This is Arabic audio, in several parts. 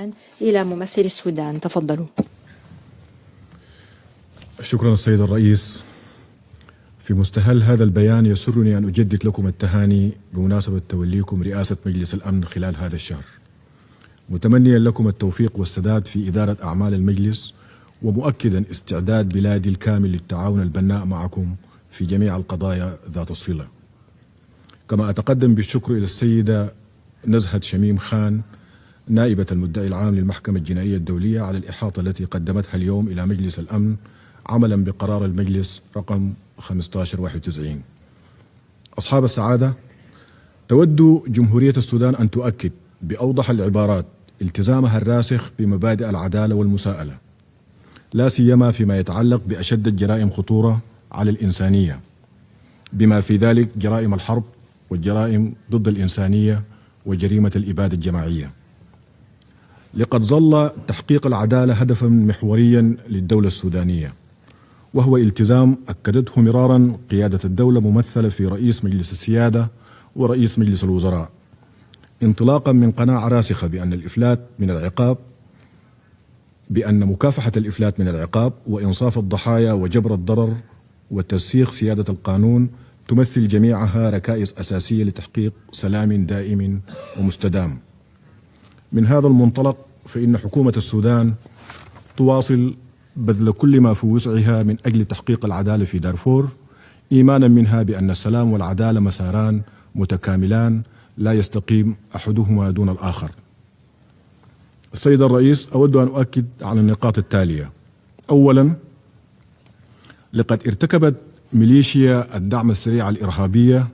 الآن إلى ممثل السودان. تفضلوا. شكرا السيد الرئيس. في مستهل هذا البيان يسرني أن أجدد لكم التهاني بمناسبة توليكم رئاسة مجلس الأمن خلال هذا الشهر، متمنيا لكم التوفيق والسداد في إدارة أعمال المجلس، ومؤكدا استعداد بلادي الكامل للتعاون البناء معكم في جميع القضايا ذات الصلة. كما أتقدم بالشكر إلى السيدة نزهة شميم خان نائبة المدعي العام للمحكمة الجنائية الدولية على الإحاطة التي قدمتها اليوم إلى مجلس الأمن عملا بقرار المجلس رقم 1591. أصحاب السعادة، تود جمهورية السودان أن تؤكد بأوضح العبارات التزامها الراسخ بمبادئ العدالة والمساءلة، لا سيما فيما يتعلق بأشد الجرائم خطورة على الإنسانية، بما في ذلك جرائم الحرب والجرائم ضد الإنسانية وجريمة الإبادة الجماعية. لقد ظل تحقيق العدالة هدفا محوريا للدولة السودانية، وهو التزام أكدته مرارا قيادة الدولة ممثلة في رئيس مجلس السيادة ورئيس مجلس الوزراء، انطلاقا من قناعة راسخة بأن مكافحة الإفلات من العقاب وإنصاف الضحايا وجبر الضرر وترسيخ سيادة القانون تمثل جميعها ركائز أساسية لتحقيق سلام دائم ومستدام. من هذا المنطلق فإن حكومة السودان تواصل بذل كل ما في وسعها من أجل تحقيق العدالة في دارفور، إيمانا منها بأن السلام والعدالة مساران متكاملان لا يستقيم أحدهما دون الآخر. السيد الرئيس، أود أن أؤكد على النقاط التالية. أولا، لقد ارتكبت ميليشيا الدعم السريع الإرهابية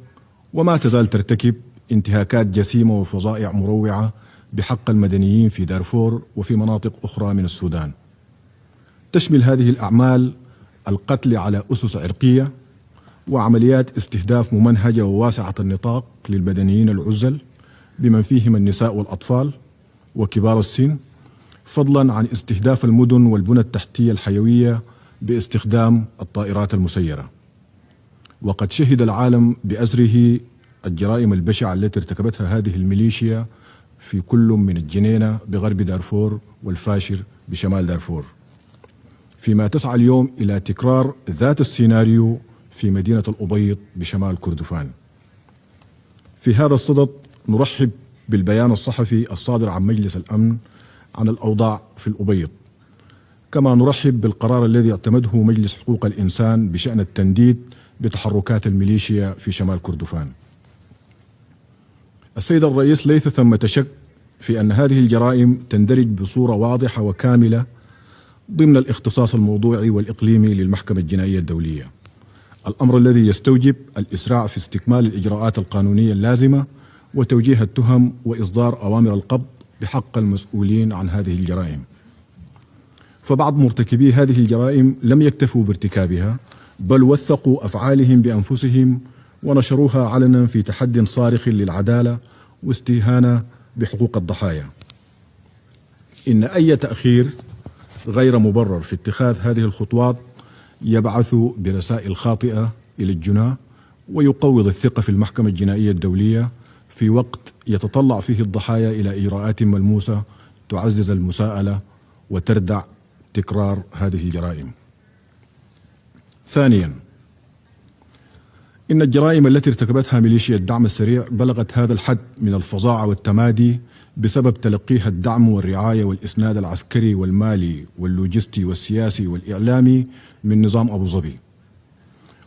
وما تزال ترتكب انتهاكات جسيمة وفظائع مروعة بحق المدنيين في دارفور وفي مناطق أخرى من السودان. تشمل هذه الأعمال القتل على أسس عرقية وعمليات استهداف ممنهجة وواسعة النطاق للمدنيين العزل بمن فيهم النساء والأطفال وكبار السن، فضلا عن استهداف المدن والبنى التحتية الحيوية باستخدام الطائرات المسيرة. وقد شهد العالم بأسره الجرائم البشعة التي ارتكبتها هذه الميليشيا في كل من الجنينة بغرب دارفور والفاشر بشمال دارفور، فيما تسعى اليوم إلى تكرار ذات السيناريو في مدينة الأبيض بشمال كردفان. في هذا الصدد نرحب بالبيان الصحفي الصادر عن مجلس الأمن عن الأوضاع في الأبيض، كما نرحب بالقرار الذي اعتمده مجلس حقوق الإنسان بشأن التنديد بتحركات الميليشيا في شمال كردفان. السيد الرئيس، ليس ثمة شك في أن هذه الجرائم تندرج بصورة واضحة وكاملة ضمن الاختصاص الموضوعي والإقليمي للمحكمة الجنائية الدولية، الأمر الذي يستوجب الإسراع في استكمال الإجراءات القانونية اللازمة وتوجيه التهم وإصدار أوامر القبض بحق المسؤولين عن هذه الجرائم. فبعض مرتكبي هذه الجرائم لم يكتفوا بارتكابها، بل وثقوا أفعالهم بأنفسهم ونشروها علنا في تحد صارخ للعدالة واستهانة بحقوق الضحايا. إن أي تأخير غير مبرر في اتخاذ هذه الخطوات يبعث برسائل خاطئة إلى الجناة ويقوض الثقة في المحكمة الجنائية الدولية في وقت يتطلع فيه الضحايا إلى إجراءات ملموسة تعزز المساءلة وتردع تكرار هذه الجرائم. ثانيا، إن الجرائم التي ارتكبتها ميليشيا الدعم السريع بلغت هذا الحد من الفظاعة والتمادي بسبب تلقيها الدعم والرعاية والإسناد العسكري والمالي واللوجستي والسياسي والإعلامي من نظام أبو ظبي.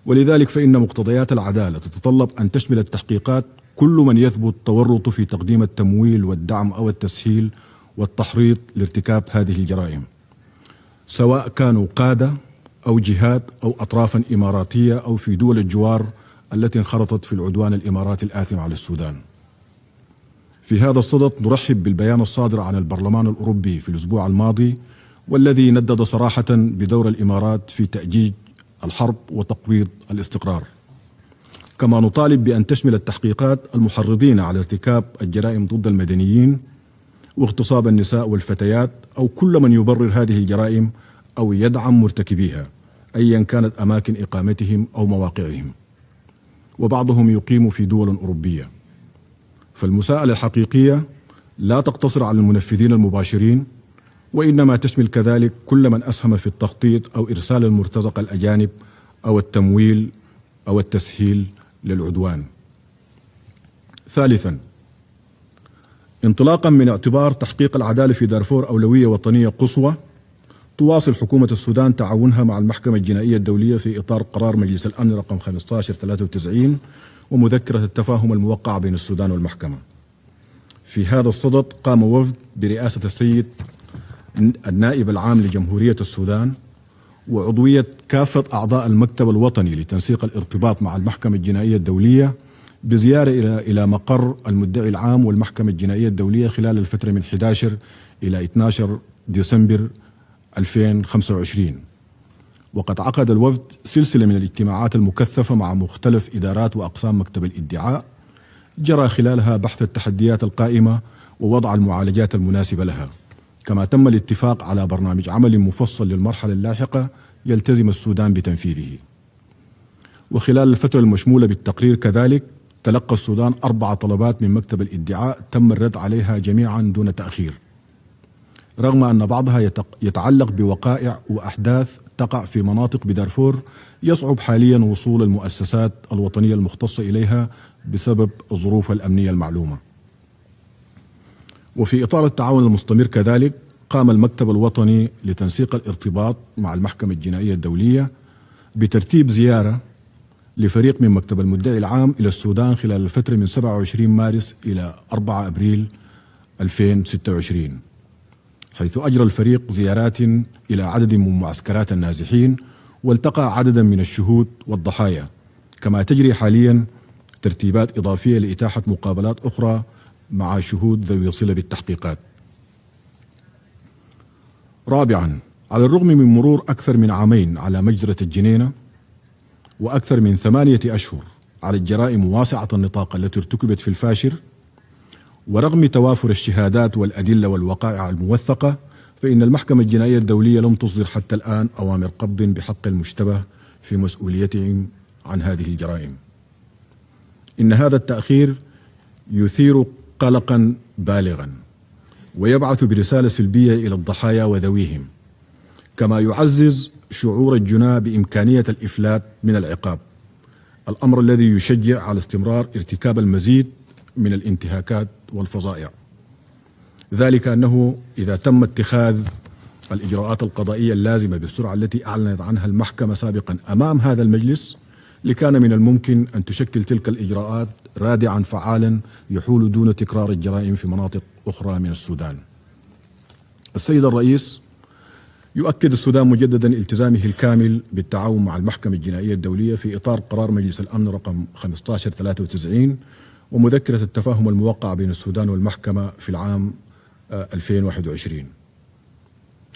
ولذلك فإن مقتضيات العدالة تتطلب أن تشمل التحقيقات كل من يثبت تورطه في تقديم التمويل والدعم أو التسهيل والتحريض لارتكاب هذه الجرائم، سواء كانوا قادة أو جهات أو أطرافا إماراتية أو في دول الجوار التي انخرطت في العدوان الإماراتي الآثم على السودان. في هذا الصدد نرحب بالبيان الصادر عن البرلمان الأوروبي في الأسبوع الماضي، والذي ندد صراحة بدور الإمارات في تأجيج الحرب وتقويض الاستقرار. كما نطالب بأن تشمل التحقيقات المحرضين على ارتكاب الجرائم ضد المدنيين واغتصاب النساء والفتيات أو كل من يبرر هذه الجرائم أو يدعم مرتكبيها أيا كانت أماكن إقامتهم أو مواقعهم، وبعضهم يقيم في دول أوروبية. فالمساءلة الحقيقية لا تقتصر على المنفذين المباشرين، وإنما تشمل كذلك كل من أسهم في التخطيط أو إرسال المرتزقة الأجانب أو التمويل أو التسهيل للعدوان. ثالثا، انطلاقا من اعتبار تحقيق العدالة في دارفور أولوية وطنية قصوى، تواصل حكومة السودان تعاونها مع المحكمة الجنائية الدولية في إطار قرار مجلس الأمن رقم 1593 ومذكرة التفاهم الموقعة بين السودان والمحكمة. في هذا الصدد قام وفد برئاسة السيد النائب العام لجمهورية السودان وعضوية كافة أعضاء المكتب الوطني لتنسيق الارتباط مع المحكمة الجنائية الدولية بزيارة إلى مقر المدعي العام والمحكمة الجنائية الدولية خلال الفترة من 11 إلى 12 ديسمبر 2025. وقد عقد الوفد سلسلة من الاجتماعات المكثفة مع مختلف إدارات وأقسام مكتب الادعاء، جرى خلالها بحث التحديات القائمة ووضع المعالجات المناسبة لها، كما تم الاتفاق على برنامج عمل مفصل للمرحلة اللاحقة يلتزم السودان بتنفيذه. وخلال الفترة المشمولة بالتقرير كذلك تلقى السودان 4 طلبات من مكتب الادعاء تم الرد عليها جميعا دون تأخير، رغم أن بعضها يتعلق بوقائع وأحداث تقع في مناطق بدارفور يصعب حاليا وصول المؤسسات الوطنية المختصة إليها بسبب الظروف الأمنية المعلومة. وفي إطار التعاون المستمر كذلك قام المكتب الوطني لتنسيق الارتباط مع المحكمة الجنائية الدولية بترتيب زيارة لفريق من مكتب المدعي العام إلى السودان خلال الفترة من 27 مارس إلى 4 أبريل 2026، حيث أجرى الفريق زيارات إلى عدد من معسكرات النازحين والتقى عددا من الشهود والضحايا، كما تجري حاليا ترتيبات إضافية لإتاحة مقابلات أخرى مع شهود ذوي صلة بالتحقيقات. رابعا، على الرغم من مرور أكثر من عامين على مجزرة الجنينة وأكثر من 8 أشهر على الجرائم واسعة النطاق التي ارتكبت في الفاشر، ورغم توافر الشهادات والأدلة والوقائع الموثقة، فإن المحكمة الجنائية الدولية لم تصدر حتى الآن أوامر قبض بحق المشتبه في مسؤوليتهم عن هذه الجرائم. إن هذا التأخير يثير قلقا بالغا ويبعث برسالة سلبية إلى الضحايا وذويهم، كما يعزز شعور الجناة بإمكانية الإفلات من العقاب، الأمر الذي يشجع على استمرار ارتكاب المزيد من الانتهاكات والفظائع. ذلك أنه إذا تم اتخاذ الإجراءات القضائية اللازمة بالسرعة التي أعلنت عنها المحكمة سابقا أمام هذا المجلس، لكان من الممكن أن تشكل تلك الإجراءات رادعا فعالا يحول دون تكرار الجرائم في مناطق أخرى من السودان. السيد الرئيس، يؤكد السودان مجددا التزامه الكامل بالتعاون مع المحكمة الجنائية الدولية في إطار قرار مجلس الأمن رقم 1593 ومذكرة التفاهم الموقعة بين السودان والمحكمة في العام 2021.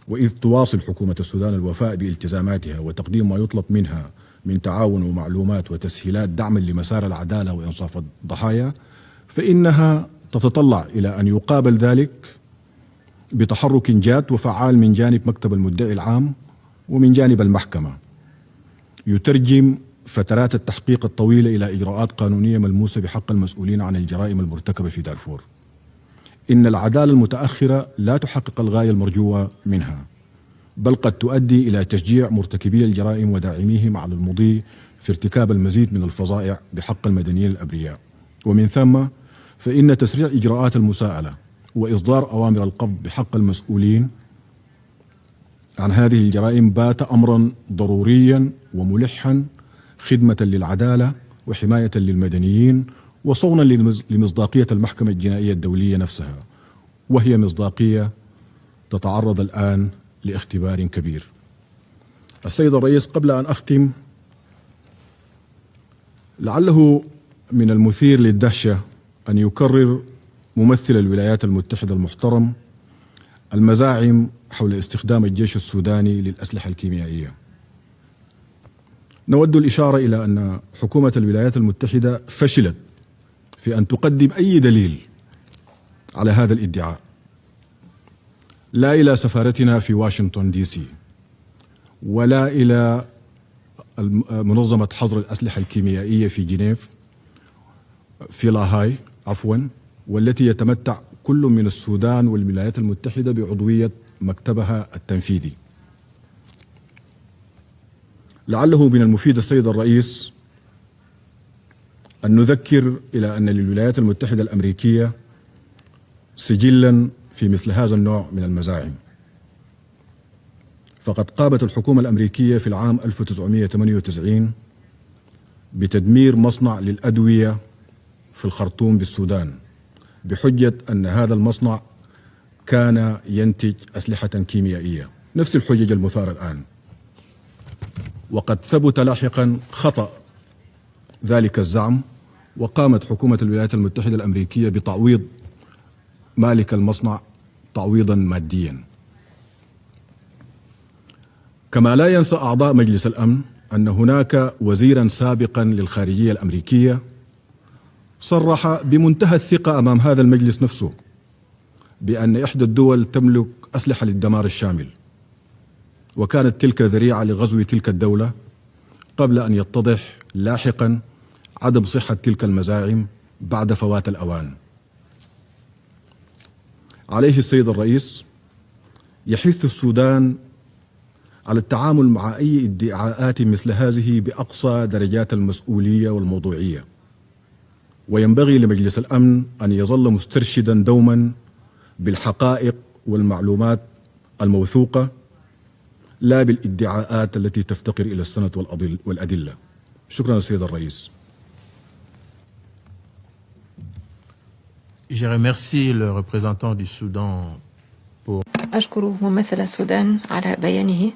وإذ تواصل حكومة السودان الوفاء بالتزاماتها وتقديم ما يطلب منها من تعاون ومعلومات وتسهيلات دعما لمسار العدالة وإنصاف الضحايا، فإنها تتطلع إلى أن يقابل ذلك بتحرك جاد وفعال من جانب مكتب المدعي العام ومن جانب المحكمة، يترجم فترات التحقيق الطويلة إلى إجراءات قانونية ملموسة بحق المسؤولين عن الجرائم المرتكبة في دارفور. إن العدالة المتأخرة لا تحقق الغاية المرجوة منها، بل قد تؤدي إلى تشجيع مرتكبي الجرائم وداعميهم على المضي في ارتكاب المزيد من الفظائع بحق المدنيين الأبرياء. ومن ثم فإن تسريع إجراءات المساءلة وإصدار أوامر القبض بحق المسؤولين عن هذه الجرائم بات أمرا ضروريا وملحا خدمة للعدالة وحماية للمدنيين وصونا لمصداقية المحكمة الجنائية الدولية نفسها، وهي مصداقية تتعرض الآن لاختبار كبير. السيد الرئيس، قبل أن أختم، لعله من المثير للدهشة أن يكرر ممثل الولايات المتحدة المحترم المزاعم حول استخدام الجيش السوداني للأسلحة الكيميائية. نود الإشارة إلى أن حكومة الولايات المتحدة فشلت في أن تقدم أي دليل على هذا الادعاء، لا إلى سفارتنا في واشنطن دي سي ولا إلى منظمة حظر الأسلحة الكيميائية في جنيف في لاهاي والتي يتمتع كل من السودان والولايات المتحدة بعضوية مكتبها التنفيذي. لعله من المفيد السيد الرئيس أن نذكر إلى أن للولايات المتحدة الأمريكية سجلاً في مثل هذا النوع من المزاعم. فقد قامت الحكومة الأمريكية في العام 1998 بتدمير مصنع للأدوية في الخرطوم بالسودان بحجة أن هذا المصنع كان ينتج أسلحة كيميائية، نفس الحجج المثارة الآن. وقد ثبت لاحقا خطأ ذلك الزعم، وقامت حكومة الولايات المتحدة الأمريكية بتعويض مالك المصنع تعويضا ماديا. كما لا ينسى أعضاء مجلس الأمن أن هناك وزيرا سابقا للخارجية الأمريكية صرح بمنتهى الثقة أمام هذا المجلس نفسه بأن إحدى الدول تملك أسلحة للدمار الشامل، وكانت تلك ذريعة لغزو تلك الدولة قبل أن يتضح لاحقا عدم صحة تلك المزاعم بعد فوات الأوان. عليه السيد الرئيس يحث السودان على التعامل مع أي ادعاءات مثل هذه بأقصى درجات المسؤولية والموضوعية، وينبغي لمجلس الأمن أن يظل مسترشدا دوما بالحقائق والمعلومات الموثوقة لا بالادعاءات التي تفتقر إلى السند والأدلة. شكرا سيد الرئيس. Je remercie le représentant du Soudan pour أشكر ممثل السودان على بيانه.